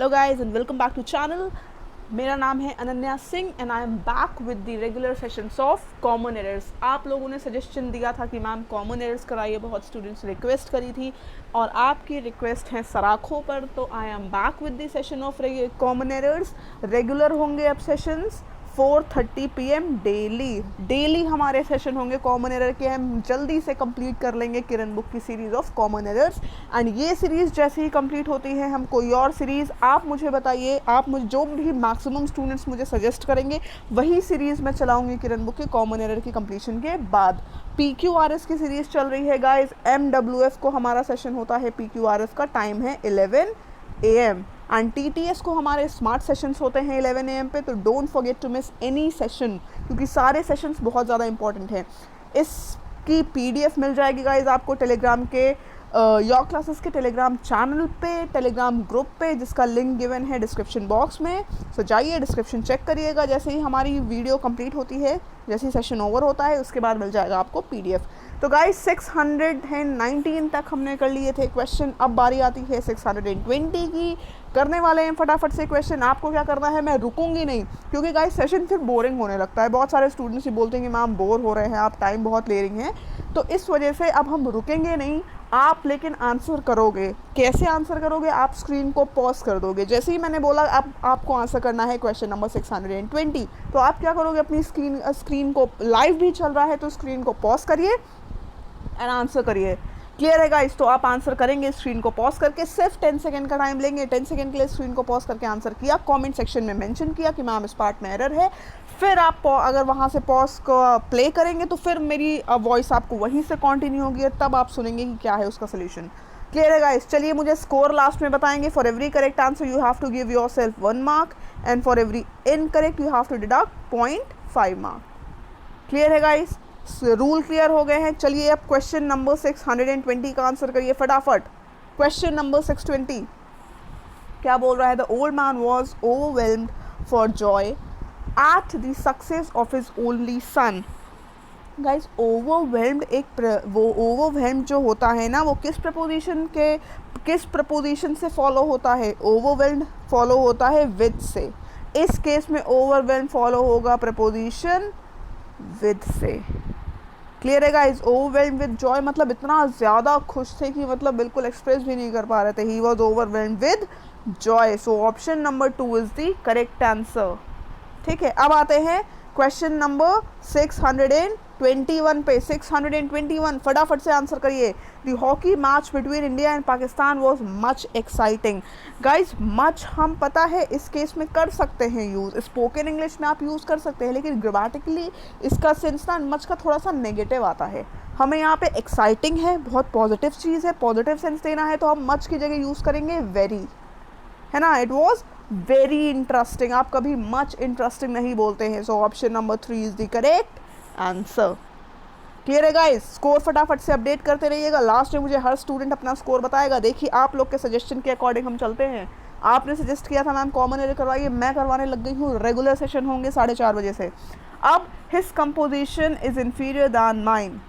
Hello guys and welcome back to channel. मेरा नाम है Ananya Singh and I am back with the regular sessions of common errors. आप लोगों ने सजेशन दिया था कि मैम कॉमन एरर्स कराइए, बहुत स्टूडेंट्स रिक्वेस्ट करी थी और आपकी रिक्वेस्ट है सराखों पर, तो आई am back with the session of common errors. Regular होंगे अब सेशंस 4:30 PM डेली हमारे सेशन होंगे कॉमन एरर के। हम जल्दी से कंप्लीट कर लेंगे किरण बुक की series of common errors and ये सीरीज़ जैसे ही कंप्लीट होती है हम कोई और सीरीज़ आप मुझे बताइए, आप मुझे जो भी मैक्सिमम स्टूडेंट्स मुझे सजेस्ट करेंगे वही सीरीज़ मैं चलाऊंगी किरण बुक के कॉमन एरर की कंप्लीशन के बाद। PQRS की सीरीज़ चल रही है गाइज। MWF को हमारा सेशन होता है, PQRS का टाइम है 11 AM एंड TTS को हमारे स्मार्ट सेशंस होते हैं 11 AM पे। तो don't forget to miss any session क्योंकि सारे सेशंस बहुत ज़्यादा इंपॉर्टेंट हैं। इसकी PDF मिल जाएगी गाइज आपको टेलीग्राम के योर क्लासेस के टेलीग्राम चैनल पे, टेलीग्राम ग्रुप पे, जिसका लिंक गिवन है डिस्क्रिप्शन बॉक्स में। सो जाइए डिस्क्रिप्शन चेक करिएगा। जैसे ही हमारी वीडियो कंप्लीट होती है, जैसे ही सेशन ओवर होता है उसके बाद मिल जाएगा आपको PDF। तो गाइस 619 तक हमने कर लिए थे क्वेश्चन, अब बारी आती है 620 की। करने वाले हैं फटाफट से क्वेश्चन। आपको क्या करना है, मैं रुकूंगी नहीं क्योंकि गाइस सेशन फिर बोरिंग होने लगता है। बहुत सारे स्टूडेंट्स ही बोलते हैं कि मैम बोर हो रहे हैं, आप टाइम बहुत ले रही हैं, तो इस वजह से अब हम रुकेंगे नहीं। आप लेकिन आंसर करोगे। कैसे आंसर करोगे, आप स्क्रीन को पॉज कर दोगे। जैसे ही मैंने बोला आपको आंसर करना है क्वेश्चन नंबर 620, तो आप क्या करोगे, अपनी स्क्रीन को, लाइव भी चल रहा है तो स्क्रीन को पॉज करिए एंड आंसर करिए। क्लियर है गाइस? तो आप आंसर करेंगे स्क्रीन को पॉज करके, सिर्फ 10 सेकंड का टाइम लेंगे। 10 सेकंड के लिए स्क्रीन को पॉज करके आंसर किया, कमेंट सेक्शन में मेंशन किया कि मैम इस पार्ट में एरर है। फिर आप अगर वहाँ से पॉज को प्ले करेंगे तो फिर मेरी वॉइस आपको वहीं से कंटिन्यू होगी, तब आप सुनेंगे कि क्या है उसका सोल्यूशन। क्लियर है गाइस? चलिए मुझे स्कोर लास्ट में बताएंगे। For every correct answer you have to give yourself 1 mark and for every incorrect you have to deduct 0.5 mark. Clear है गाइस? रूल क्लियर हो गए हैं। चलिए अब क्वेश्चन नंबर 620 का आंसर करिए फटाफट। क्वेश्चन नंबर 620 क्या बोल रहा है? The old man was overwhelmed for Joy at the success of his only son. Guys overwhelmed वो ओवरवेल्म्ड जो होता है ना, वो किस प्रपोजिशन से फॉलो होता है? ओवरवेल्म्ड फॉलो होता है विद से। इस केस में ओवरवेल्म्ड फॉलो होगा प्रपोजिशन विद से। क्लियर है गाइज? ओवरवेल्म्ड विद जॉय मतलब इतना ज़्यादा खुश थे कि मतलब बिल्कुल एक्सप्रेस भी नहीं कर पा रहे थे। He was overwhelmed with Joy. So option number 2 is the correct answer. ठीक है, अब आते हैं क्वेश्चन नंबर 621 पे। 621 फटाफट से आंसर करिए। The hockey match between India and Pakistan was much exciting. Guys much हम पता है इस केस में कर सकते हैं यूज़, स्पोकन इंग्लिश में आप यूज़ कर सकते हैं, लेकिन ग्रामेटिकली इसका सेंस ना मच का थोड़ा सा नेगेटिव आता है। हमें यहाँ पे एक्साइटिंग है, बहुत पॉजिटिव चीज़ है, पॉजिटिव सेंस देना है, तो हम मच की जगह यूज़ करेंगे वेरी, है ना। It was very interesting. आप कभी मच इंटरेस्टिंग नहीं बोलते हैं। सो option number 3 is the correct answer. Clear है गाइस? स्कोर फटाफट से अपडेट करते रहिएगा। लास्ट में मुझे हर स्टूडेंट अपना स्कोर बताएगा। देखिए आप लोग के सजेशन के अकॉर्डिंग हम चलते हैं। आपने सजेस्ट किया था मैम कॉमन एरर करवाइए, मैं करवाने लग गई हूँ। रेगुलर सेशन होंगे 4:30 बजे से। अब his composition is inferior than mine.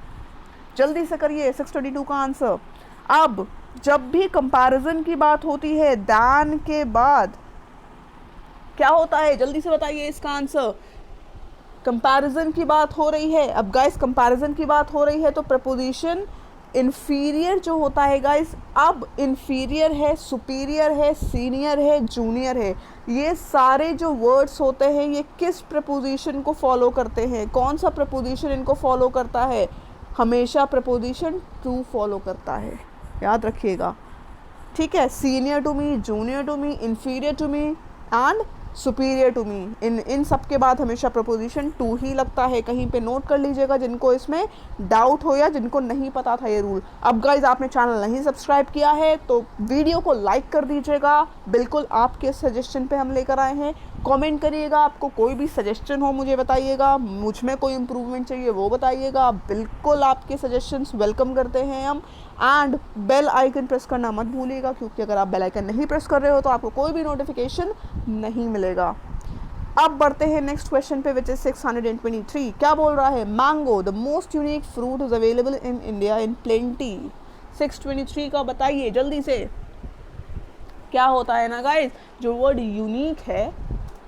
जल्दी से करिए 622 का आंसर। अब जब भी कंपैरिजन की बात होती है दैन के बाद क्या होता है, जल्दी से बताइए इसका आंसर। कंपैरिजन की बात हो रही है। अब गाइस कंपैरिजन की बात हो रही है तो प्रपोजिशन इन्फीरियर जो होता है गाइस, अब इन्फीरियर है, सुपीरियर है, सीनियर है, जूनियर है, ये सारे जो वर्ड्स होते हैं ये किस प्रपोजिशन को फॉलो करते हैं? कौन सा प्रपोजिशन इनको फॉलो करता है? हमेशा प्रपोजिशन टू फॉलो करता है, याद रखिएगा। ठीक है, senior to me, junior to me, inferior to me and superior to me, इन सब के बाद हमेशा प्रपोजिशन टू ही लगता है। कहीं पे नोट कर लीजिएगा जिनको इसमें डाउट हो या जिनको नहीं पता था ये रूल। अब गाइज आपने चैनल नहीं सब्सक्राइब किया है तो वीडियो को लाइक कर दीजिएगा। बिल्कुल आपके सजेशन पे हम लेकर आए हैं। कमेंट करिएगा, आपको कोई भी सजेशन हो मुझे बताइएगा, मुझ में कोई इम्प्रूवमेंट चाहिए वो बताइएगा। बिल्कुल आपके सजेशंस वेलकम करते हैं हम। एंड बेल आइकन प्रेस करना मत भूलिएगा क्योंकि अगर आप बेल आइकन नहीं प्रेस कर रहे हो तो आपको कोई भी नोटिफिकेशन नहीं मिलेगा। अब बढ़ते हैं नेक्स्ट क्वेश्चन पे विच इज 623। क्या बोल रहा है? Mango the most unique fruit is available in India in plenty. 623 का बताइए जल्दी से। क्या होता है ना गाइज, जो वर्ड यूनिक है,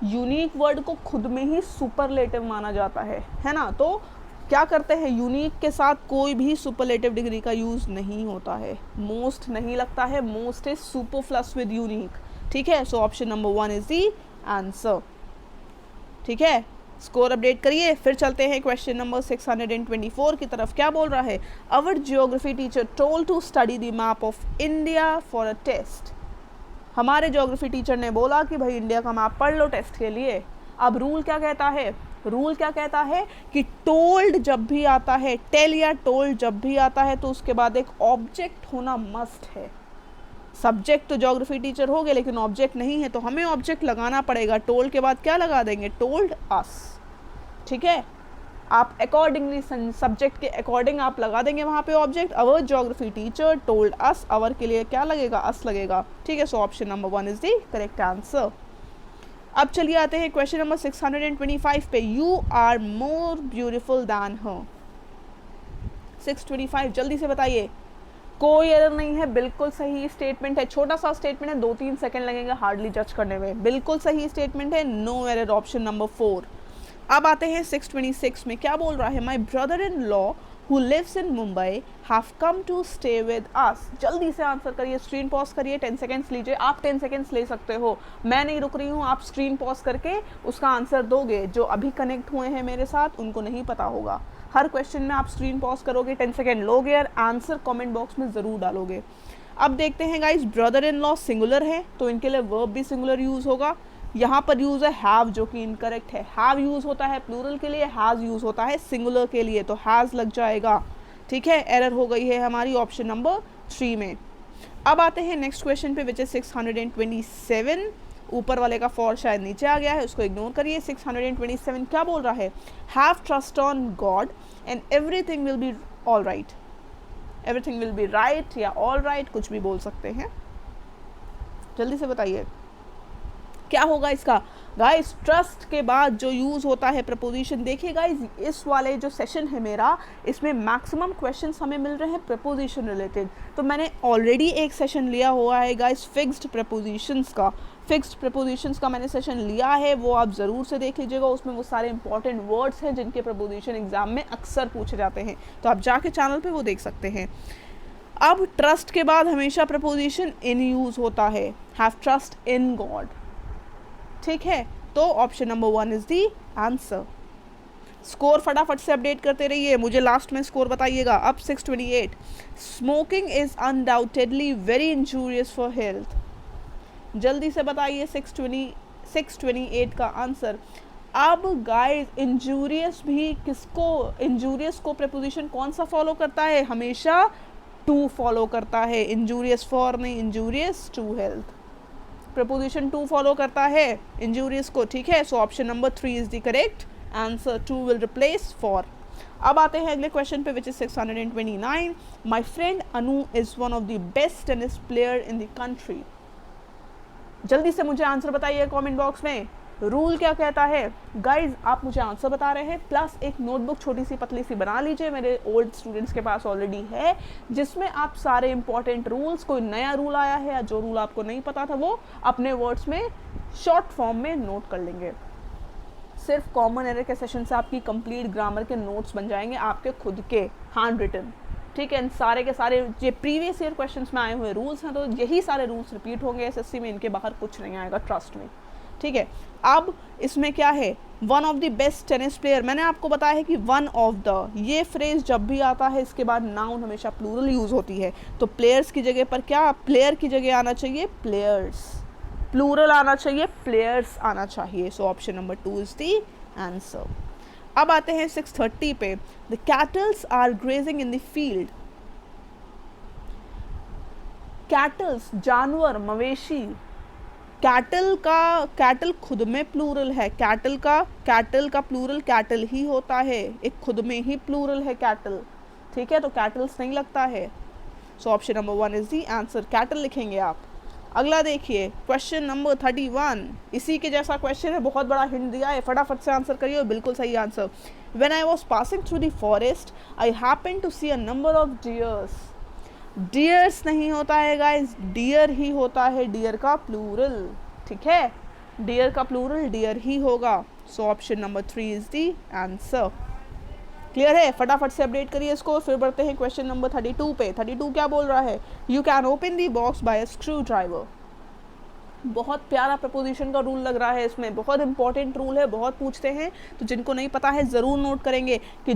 यूनिक वर्ड को खुद में ही सुपरलेटिव माना जाता है ना। तो क्या करते हैं, यूनिक के साथ कोई भी सुपरलेटिव डिग्री का यूज़ नहीं होता है, मोस्ट नहीं लगता है, मोस्ट इज सुपरफ्लस विद यूनिक, ठीक है। So option number 1 is the answer, ठीक है। स्कोर अपडेट करिए, फिर चलते हैं क्वेश्चन नंबर 624 की तरफ। क्या बोल रहा है, our geography teacher told to study the map of India for a test. हमारे ज्योग्राफी टीचर ने बोला कि भाई इंडिया का मैप पढ़ लो टेस्ट के लिए। अब रूल क्या कहता है, रूल क्या कहता है कि टोल्ड जब भी आता है, टेल या टोल्ड जब भी आता है तो उसके बाद एक ऑब्जेक्ट होना मस्ट है। सब्जेक्ट तो ज्योग्राफी टीचर हो गए, लेकिन ऑब्जेक्ट नहीं है, तो हमें ऑब्जेक्ट लगाना पड़ेगा। टोल्ड के बाद क्या लगा देंगे, टोल्ड अस, ठीक है। आप अकॉर्डिंगली सब्जेक्ट के अकॉर्डिंग आप लगा देंगे वहाँ पे object. Our geography teacher told us, our के लिए क्या लगेगा, अस लगेगा, ठीक है। So option number 1 is the correct answer. अब चलिए आते हैं क्वेश्चन नंबर 625 पे। You are more beautiful than her. 625 जल्दी से बताइए। कोई एरर नहीं है, बिल्कुल सही स्टेटमेंट है। छोटा सा स्टेटमेंट है, 2-3 सेकंड लगेंगे हार्डली जज करने में। बिल्कुल सही स्टेटमेंट है, नो एरर, ऑप्शन नंबर 4। अब आते हैं 626 में। क्या बोल रहा है, my brother in law who lives in Mumbai have come to stay with us। जल्दी से आंसर करिए, स्क्रीन पॉज करिए, 10 सेकेंड्स लीजिए। आप 10 सेकेंड्स ले सकते हो, मैं नहीं रुक रही हूँ। आप स्क्रीन पॉज करके उसका आंसर दोगे। जो अभी कनेक्ट हुए हैं मेरे साथ उनको नहीं पता होगा। हर क्वेश्चन में आप स्क्रीन पॉज करोगे, 10 सेकेंड लोगे और आंसर कमेंट बॉक्स में ज़रूर डालोगे। अब देखते हैं guys, brother in law singular है तो इनके लिए वर्ब भी सिंगुलर यूज़ होगा। यहाँ पर यूज़ है हैव, जो कि इनकरेक्ट है। हैव यूज़ होता है प्लूरल के लिए, हैज़ यूज़ होता है सिंगुलर के लिए, तो हैज़ लग जाएगा, ठीक है। एरर हो गई है हमारी ऑप्शन नंबर 3 में। अब आते हैं नेक्स्ट क्वेश्चन पे, विच इज 627। ऊपर वाले का फॉर शायद नीचे आ गया है, उसको इग्नोर करिए। 627 क्या बोल रहा है, have trust on God and everything will be all right. Everything will be right या ऑल राइट, कुछ भी बोल सकते हैं। जल्दी से बताइए क्या होगा इसका। गाइस ट्रस्ट के बाद जो यूज़ होता है प्रपोजिशन, देखिए गाइस इस वाले जो सेशन है मेरा, इसमें मैक्सिमम क्वेश्चंस हमें मिल रहे हैं प्रपोजिशन रिलेटेड। तो मैंने ऑलरेडी एक सेशन लिया हुआ है गाइस फिक्स्ड प्रपोजिशंस का। फिक्स्ड प्रपोजिशंस का मैंने सेशन लिया है, वो आप ज़रूर से देख लीजिएगा। उसमें वो सारे इंपॉर्टेंट वर्ड्स हैं जिनके प्रपोजिशन एग्जाम में अक्सर पूछे जाते हैं, तो आप जाके चैनल पर वो देख सकते हैं। अब ट्रस्ट के बाद हमेशा प्रपोजिशन इन यूज़ होता है, हैव ट्रस्ट इन गॉड, ठीक है। तो option number 1 is the answer. Score फटाफट से अपडेट करते रहिए, मुझे लास्ट में स्कोर बताइएगा। अब 628, smoking is undoubtedly very injurious for health. जल्दी से बताइए 628 का आंसर। अब गाइस इंजूरियस भी किसको, इंजूरियस को प्रपोजिशन कौन सा फॉलो करता है, हमेशा टू फॉलो करता है। इंजूरियस फॉर नहीं, injurious to health, proposition to follow करता है इंजूरियस को, ठीक है। So option number 3 is the correct answer, to will replace for. अब आते हैं अगले क्वेश्चन पे, which is 629। My friend Anu is one of the best tennis player in the country. जल्दी से मुझे आंसर बताइए कमेंट बॉक्स में। रूल क्या कहता है गाइज, आप मुझे आंसर बता रहे हैं, प्लस एक नोटबुक छोटी सी पतली सी बना लीजिए, मेरे ओल्ड स्टूडेंट्स के पास ऑलरेडी है, जिसमें आप सारे इंपॉर्टेंट रूल्स, कोई नया रूल आया है या जो रूल आपको नहीं पता था वो अपने वर्ड्स में शॉर्ट फॉर्म में नोट कर लेंगे। सिर्फ कॉमन एरर के सेशन से आपकी कंप्लीट ग्रामर के नोट्स बन जाएंगे, आपके खुद के हैंड रिटन, ठीक है। इन सारे के सारे ये प्रीवियस ईयर क्वेश्चंस में आए हुए रूल्स हैं, तो यही सारे रूल्स रिपीट होंगे एसएससी में, इनके बाहर कुछ नहीं आएगा, ट्रस्ट में, ठीक है। अब इसमें क्या है, one of the best tennis player, मैंने आपको बताया है कि वन ऑफ द, ये फ्रेज जब भी आता है इसके बाद नाउन हमेशा प्लूरल यूज़ होती है, तो प्लेयर्स की जगह पर क्या, प्लेयर की जगह आना चाहिए प्लेयर्स, प्लूरल आना चाहिए प्लेयर्स आना चाहिए। So option number 2 is the answer. अब आते हैं 630 पे, the cattles are grazing in the field. Cattles जानवर, मवेशी, कैटल का, कैटल खुद में प्लूरल है, कैटल का प्लूरल कैटल ही होता है, एक खुद में ही प्लूरल है कैटल, ठीक है, तो कैटल्स नहीं लगता है। So option number 1 is the answer, cattle लिखेंगे आप। अगला देखिए क्वेश्चन नंबर 31, इसी के जैसा क्वेश्चन है, बहुत बड़ा हिंट दिया है, फटाफट से आंसर करिए, बिल्कुल सही answer. When I was passing through the forest I happened to see a number of deers. Deers नहीं होता है गाइस, डियर ही होता है, डियर का प्लूरल, ठीक है, डियर का प्लूरल डियर ही होगा। सो option number 3 is the answer. Clear है? फटाफट से अपडेट करिए इसको, फिर बढ़ते हैं क्वेश्चन नंबर 32 पे। 32 क्या बोल रहा है? You can open the box by a screwdriver. बहुत प्यारा प्रपोजिशन का रूल लग रहा है इसमें, बहुत इंपॉर्टेंट रूल है, बहुत पूछते हैं, तो जिनको नहीं पता है ज़रूर नोट करेंगे कि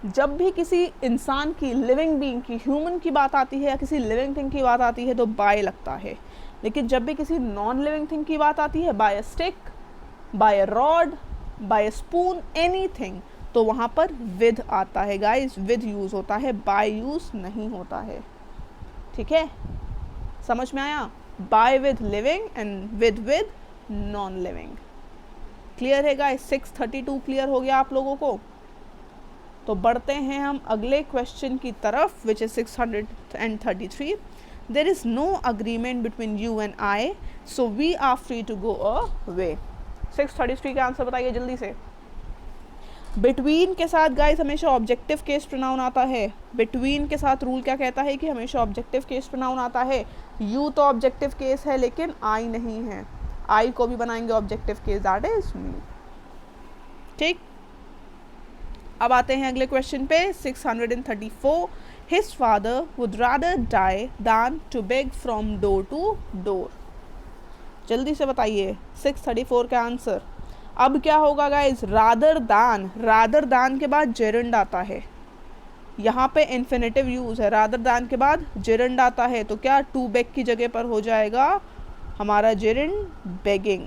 जब भी किसी इंसान की, लिविंग बीइंग की, ह्यूमन की बात आती है या किसी लिविंग थिंग की बात आती है तो बाय लगता है, लेकिन जब भी किसी नॉन लिविंग थिंग की बात आती है, by a stick, by a rod, by a spoon, anything, तो वहाँ पर विद आता है गाइस, विद यूज़ होता है, बाय यूज़ नहीं होता है, ठीक है, समझ में आया? By with living and with non living. Clear है गाइस? 632 क्लियर हो गया आप लोगों को? तो बढ़ते हैं हम अगले क्वेश्चन की तरफ, which is 633। There is no agreement between you and I, so we are free to go away. 633 का आंसर बताइए जल्दी से। बिटवीन के साथ गाइस हमेशा ऑब्जेक्टिव केस प्रोनाउन आता है। बिटवीन के साथ रूल क्या कहता है कि हमेशा ऑब्जेक्टिव केस प्रोनाउन आता है। यू तो ऑब्जेक्टिव केस है लेकिन आई नहीं है, आई को भी बनाएंगे objective case, that is me, ठीक। अब आते हैं अगले क्वेश्चन पे, 634। His father would rather die than to beg from door to door. जल्दी से बताइए 634 का आंसर। अब क्या होगा गाइज? रादर दान के बाद जेरंड आता है, यहाँ पे इन्फिनेटिव यूज है, रादर दान के बाद जेरंड आता है, तो क्या टू बेग की जगह पर हो जाएगा हमारा जेरंड बेगिंग,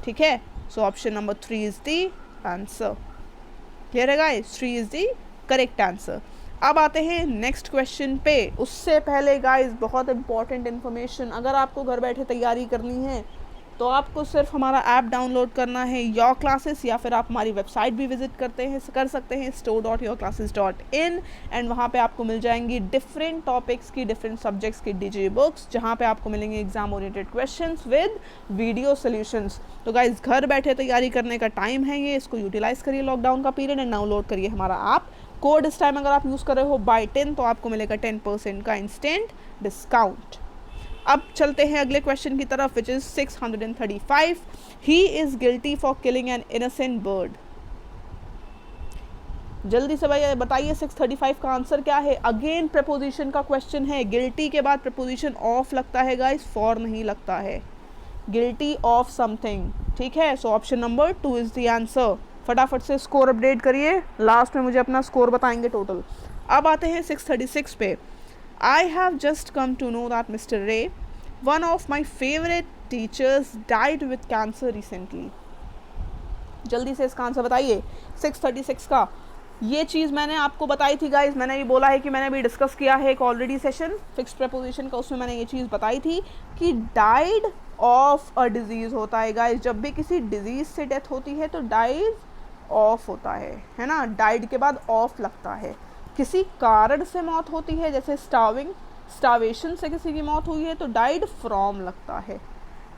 ठीक है। So option number 3 is the answer. Clear है guys? 3 is the correct answer. अब आते हैं नेक्स्ट क्वेश्चन पे। उससे पहले गाइज बहुत इंपॉर्टेंट इन्फॉर्मेशन, अगर आपको घर बैठे तैयारी करनी है तो आपको सिर्फ हमारा ऐप डाउनलोड करना है, योर क्लासेस, या फिर आप हमारी वेबसाइट भी विजिट कर सकते हैं store.yourclasses.in, एंड वहाँ पे आपको मिल जाएंगी डिफरेंट टॉपिक्स की, डिफरेंट सब्जेक्ट्स की डीजे बुक्स, जहाँ पे आपको मिलेंगे exam oriented questions with video solutions. तो गाइज घर बैठे तैयारी करने का टाइम है ये, इसको यूटिलाइज करिए लॉकडाउन का पीरियड, एंड डाउनलोड करिए हमारा ऐप। कोड इस टाइम अगर आप यूज़ कर रहे हो बाय 10 तो आपको मिलेगा 10% का इंस्टेंट डिस्काउंट। अब चलते हैं अगले क्वेश्चन की तरफ, which is 635। He is guilty for killing an innocent bird. जल्दी से भाई बताइए 635 का आंसर क्या है? अगेन प्रपोजिशन का क्वेश्चन है, गिल्टी के बाद प्रपोजिशन ऑफ लगता है गाइस, फॉर नहीं लगता है, गिल्टी ऑफ समथिंग, ठीक है। So option number 2 is the answer. फटाफट से स्कोर अपडेट करिए, लास्ट में मुझे अपना स्कोर बताएंगे टोटल। अब आते हैं 636 पे। I have just come to know that Mr. Ray, one of my favorite teachers, died with cancer recently. जल्दी से इसका आंसर बताइए 636 का। ये चीज़ मैंने आपको बताई थी गाइज, मैंने ये बोला है कि मैंने भी डिस्कस किया है एक ऑलरेडी सेशन फिक्स प्रपोजिशन का, उसमें मैंने ये चीज़ बताई थी कि डाइड ऑफ अ डिजीज़ होता है गाइज। जब भी किसी डिजीज़ से डेथ होती है तो डाइड ऑफ होता है ना, डाइड के बाद ऑफ लगता है। किसी कारण से मौत होती है, जैसे स्टावेशन से किसी की मौत हुई है तो डाइड फ्रॉम लगता है।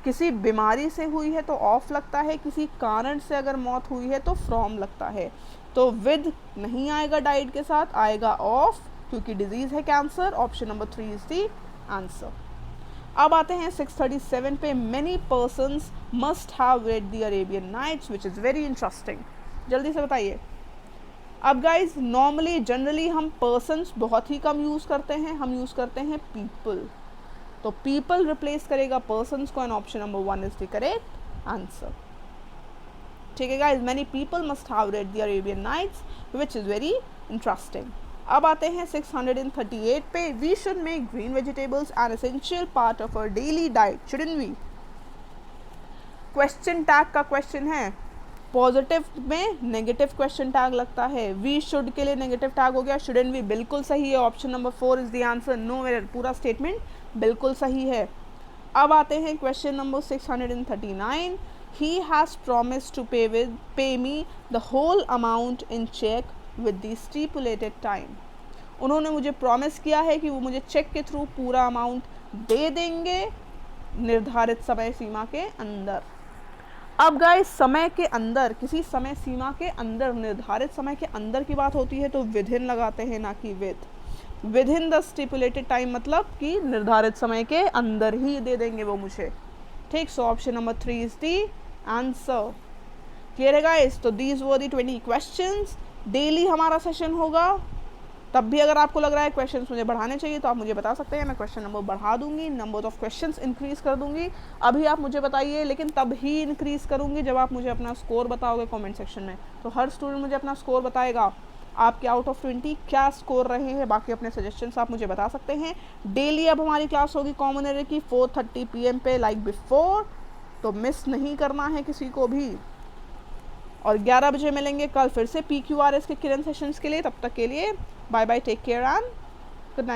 किसी बीमारी से हुई है तो ऑफ लगता है, किसी कारण से अगर मौत हुई है तो फ्रॉम लगता है। तो विद नहीं आएगा डाइड के साथ, आएगा ऑफ, क्योंकि डिजीज है cancer. Option number 3 is the answer. अब आते हैं 637 पे। Many persons must have read the Arabian Nights, which is very interesting. जल्दी से बताइए। अब गाइज नॉर्मली जनरली हम पर्सन्स बहुत ही कम यूज़ करते हैं, हम यूज़ करते हैं पीपल, तो पीपल रिप्लेस करेगा पर्सन्स को, and option number 1 is the correct answer, ठीक है guys. Many people must have read the Arabian Nights, which is very interesting. अब आते हैं 638 पे। We should make green vegetables an essential part of our daily diet, shouldn't we? Question tag का question है, positive में negative question tag लगता है। We should के लिए नेगेटिव टैग हो गया, शुडंट वी बिल्कुल सही है, option number 4 is the answer, no error, पूरा स्टेटमेंट बिल्कुल सही है। अब आते हैं question number 639। He has promise to pay me the whole amount in cheque with the stipulated time. उन्होंने मुझे प्रॉमिस किया है कि वो मुझे चेक के थ्रू पूरा अमाउंट दे देंगे निर्धारित समय सीमा के अंदर। अब गाइस समय के अंदर, किसी समय सीमा के अंदर, निर्धारित समय के अंदर की बात होती है तो विदिन लगाते हैं, ना कि with. With in the stipulated time मतलब कि निर्धारित समय के अंदर ही दे देंगे वो मुझे, ठीक। सो option number 3 is the answer. Clear है गाइस? तो these were the 20 questions. Daily हमारा सेशन होगा, तब भी अगर आपको लग रहा है क्वेश्चंस मुझे बढ़ाने चाहिए तो आप मुझे बता सकते हैं, मैं क्वेश्चन नंबर बढ़ा दूंगी, नंबर ऑफ क्वेश्चंस इंक्रीज कर दूंगी। अभी आप मुझे बताइए, लेकिन तब ही इंक्रीज करूंगी जब आप मुझे अपना स्कोर बताओगे कमेंट सेक्शन में। तो हर स्टूडेंट मुझे अपना स्कोर बताएगा, आपके आउट ऑफ 20 क्या स्कोर रहे हैं। बाकी अपने सजेशंस आप मुझे बता सकते हैं। डेली अब हमारी क्लास होगी कॉमन एरर की 4:30 PM पे लाइक बिफोर, तो मिस नहीं करना है किसी को भी। और 11 बजे मिलेंगे कल फिर से PQRS के किरण सेशंस के लिए। तब तक के लिए bye bye, take care and